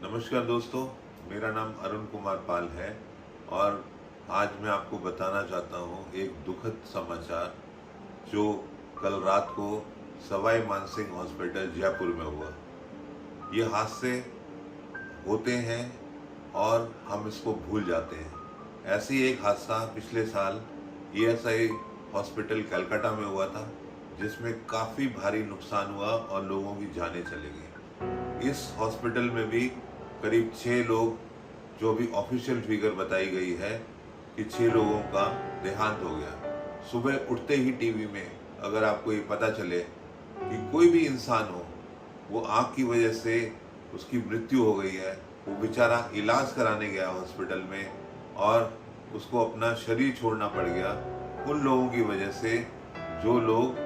नमस्कार दोस्तों, मेरा नाम अरुण कुमार पाल है और आज मैं आपको बताना चाहता हूँ एक दुखद समाचार जो कल रात को सवाई मानसिंह हॉस्पिटल जयपुर में हुआ। ये हादसे होते हैं और हम इसको भूल जाते हैं। ऐसे ही एक हादसा पिछले साल ESI हॉस्पिटल कलकत्ता में हुआ था, जिसमें काफ़ी भारी नुकसान हुआ और लोगों की जानें चली गई। इस हॉस्पिटल में भी करीब 6 लोग, जो भी ऑफिशियल फिगर बताई गई है कि 6 लोगों का देहांत हो गया। सुबह उठते ही टीवी में अगर आपको ये पता चले कि कोई भी इंसान हो, वो आँख की वजह से उसकी मृत्यु हो गई है, वो बेचारा इलाज कराने गया हॉस्पिटल में और उसको अपना शरीर छोड़ना पड़ गया उन लोगों की वजह से जो लोग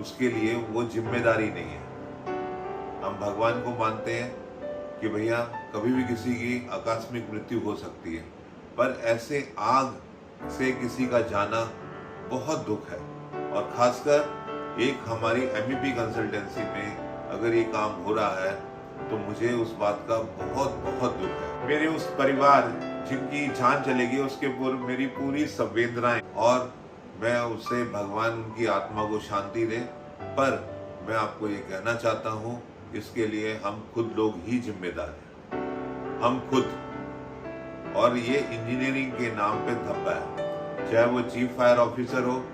उसके लिए वो जिम्मेदारी नहीं है। हम भगवान को मानते हैं कि भैया कभी भी किसी की आकस्मिक मृत्यु हो सकती है, पर ऐसे आग से किसी का जाना बहुत दुख है। और खासकर एक हमारी MEP कंसल्टेंसी में अगर ये काम हो रहा है तो मुझे उस बात का बहुत बहुत दुख है। मेरे उस परिवार जिनकी जान चलेगी उसके ऊपर मेरी पूरी संवेदनाएं, और मैं उससे भगवान उनकी आत्मा को शांति दे। पर मैं आपको ये कहना चाहता हूँ, इसके लिए हम खुद लोग ही जिम्मेदार हैं, हम खुद। और ये इंजीनियरिंग के नाम पे धब्बा है, चाहे वो चीफ फायर ऑफिसर हो,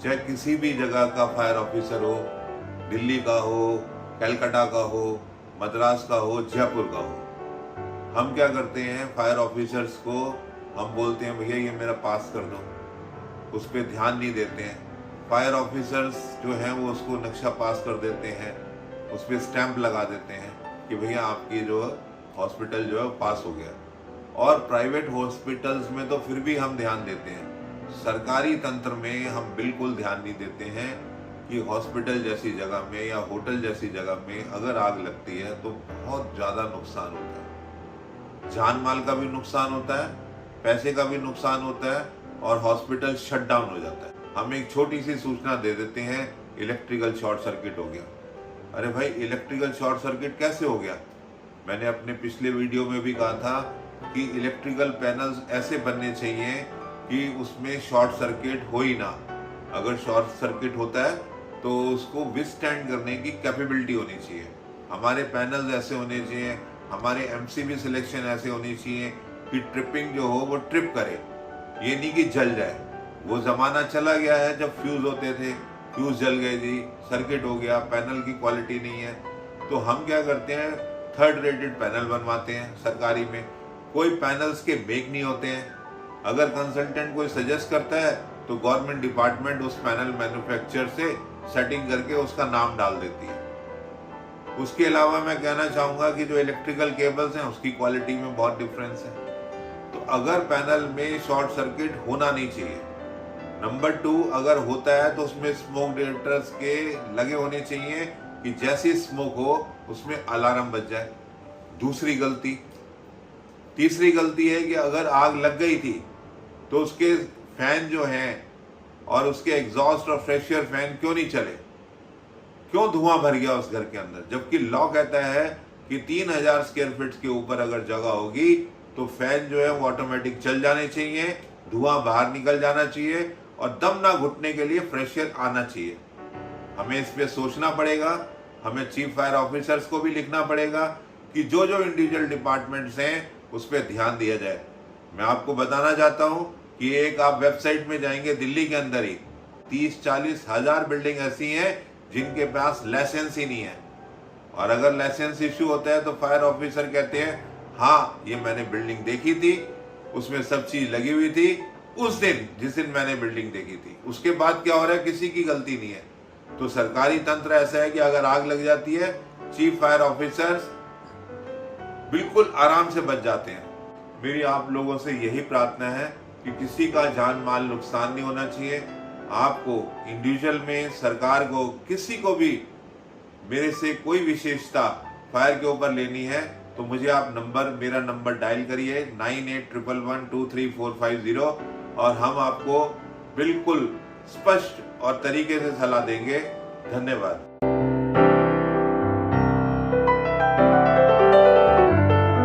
चाहे किसी भी जगह का फायर ऑफिसर हो, दिल्ली का हो, कलकत्ता का हो, मद्रास का हो, जयपुर का हो। हम क्या करते हैं, फायर ऑफिसर्स को हम बोलते हैं भैया ये मेरा पास कर दो, उस पर ध्यान नहीं देते हैं। फायर ऑफिसर्स जो हैं वो उसको नक्शा पास कर देते हैं, उस पर स्टैंप लगा देते हैं कि भैया आपकी जो हॉस्पिटल जो है पास हो गया। और प्राइवेट हॉस्पिटल्स में तो फिर भी हम ध्यान देते हैं, सरकारी तंत्र में हम बिल्कुल ध्यान नहीं देते हैं कि हॉस्पिटल जैसी जगह में या होटल जैसी जगह में अगर आग लगती है तो बहुत ज़्यादा नुकसान होता है। जान माल का भी नुकसान होता है, पैसे का भी नुकसान होता है और हॉस्पिटल शट डाउन हो जाता है। हम एक छोटी सी सूचना दे देते हैं, इलेक्ट्रिकल शॉर्ट सर्किट हो गया। अरे भाई, इलेक्ट्रिकल शॉर्ट सर्किट कैसे हो गया? मैंने अपने पिछले वीडियो में भी कहा था कि इलेक्ट्रिकल पैनल्स ऐसे बनने चाहिए कि उसमें शॉर्ट सर्किट हो ही ना। अगर शॉर्ट सर्किट होता है तो उसको विथस्टैंड करने की कैपेबिलिटी होनी चाहिए। हमारे पैनल्स ऐसे होने चाहिए, हमारे MCB सिलेक्शन ऐसे होनी चाहिए कि ट्रिपिंग जो हो वो ट्रिप करे, ये नहीं कि जल जाए। वो ज़माना चला गया है जब फ्यूज़ होते थे, फ्यूज जल गई थी, सर्किट हो गया, पैनल की क्वालिटी नहीं है। तो हम क्या करते हैं, 3rd रेटेड पैनल बनवाते हैं सरकारी में। कोई पैनल्स के मेक नहीं होते हैं। अगर कंसल्टेंट कोई सजेस्ट करता है तो गवर्नमेंट डिपार्टमेंट उस पैनल मैन्युफैक्चरर से सेटिंग करके उसका नाम डाल देती है। उसके अलावा मैं कहना चाहूँगा कि जो इलेक्ट्रिकल केबल्स हैं उसकी क्वालिटी में बहुत डिफरेंस है। तो अगर पैनल में शॉर्ट सर्किट होना नहीं चाहिए। नंबर 2, अगर होता है तो उसमें स्मोक डिटेक्टर्स के लगे होने चाहिए कि जैसी स्मोक हो उसमें अलार्म बज जाए। दूसरी गलती, तीसरी गलती है कि अगर आग लग गई थी तो उसके फैन जो हैं और उसके एग्जॉस्ट और फ्रेश एयर फैन क्यों नहीं चले, क्यों धुआं भर गया उस घर के अंदर? जबकि लॉ कहता है कि 3000 स्क्वायर फीट के ऊपर अगर जगह होगी तो फैन जो है वो ऑटोमेटिक चल जाने चाहिए, धुआं बाहर निकल जाना चाहिए और दम ना घुटने के लिए फ्रेश एयर आना चाहिए। हमें इस पे सोचना पड़ेगा। हमें चीफ फायर ऑफिसर्स को भी लिखना पड़ेगा कि जो जो इंडिविजुअल डिपार्टमेंट्स हैं उस पर ध्यान दिया जाए। मैं आपको बताना चाहता हूं कि एक आप वेबसाइट में जाएंगे, दिल्ली के अंदर ही 30-40 हज़ार बिल्डिंग ऐसी हैं जिनके पास लाइसेंस ही नहीं है। और अगर लाइसेंस इश्यू होता है तो फायर ऑफिसर कहते हैं हाँ ये मैंने बिल्डिंग देखी थी, उसमें सब चीज लगी हुई थी उस दिन जिस दिन मैंने बिल्डिंग देखी थी। उसके बाद क्या हो रहा है, किसी की गलती नहीं है। तो सरकारी तंत्र ऐसा है कि अगर आग लग जाती है, चीफ फायर ऑफिसर्स बिल्कुल आराम से बच जाते हैं। मेरी आप लोगों से यही प्रार्थना है कि किसी का जान माल नुकसान नहीं होना चाहिए। आपको इंडिविजुअल में, सरकार को, किसी को भी मेरे से कोई विशेषता फायर के ऊपर लेनी है तो मुझे आप मेरा नंबर डायल करिए 9811123450 और हम आपको बिल्कुल स्पष्ट और तरीके से सलाह देंगे। धन्यवाद।